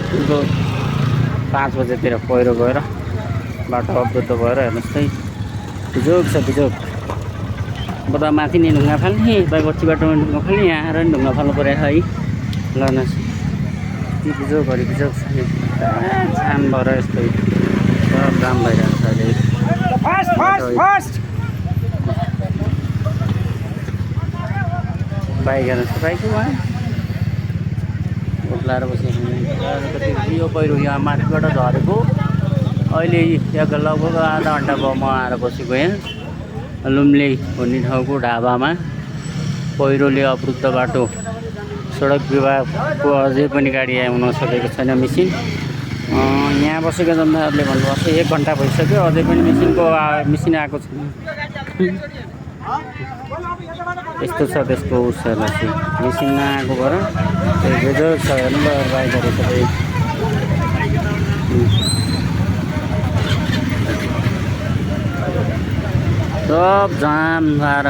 त्यो 5 बजेतिर पहिरो गएर बाटो अवरुद्ध भएर हेर्नुहोस् है बिजोग छ बिजोग। अब त माथि नै ढुङ्गा फाल्ने बागोची बाटोमा ढुङ्गा फाल्ने यहाँ आएर नि ढुङ्गा फाल्नु पऱ्यो है ल ती बिजोगहरू बिजोग छ नि जाम भएर यस्तै सब जाम भइरहेको छ अहिले। बाइक हेर्नुहोस् बाइक उहाँ उक्लाएर बसेको यो पहिरो यहाँ माथिबाट झरेको अहिले यहाँ लगभग आधा घन्टा भयो म आएर बसेको यहाँ लुम्ले भन्ने ठाउँको ढाबामा। पहिरोले अवरुद्ध बाटो सडक विभागको अझै पनि गाडी आउन सकेको छैन मेसिन। यहाँ बसेका जनताहरूले भन्नुभएको छ 1 घन्टा भइसक्यो अझै पनि मेसिन आएको छैन। यस्तो छ त्यसको उसहरू चाहिँ मेसिन नआएको भएर बेजोर छ हेर्नु बाइकहरू सबै सब जाम भएर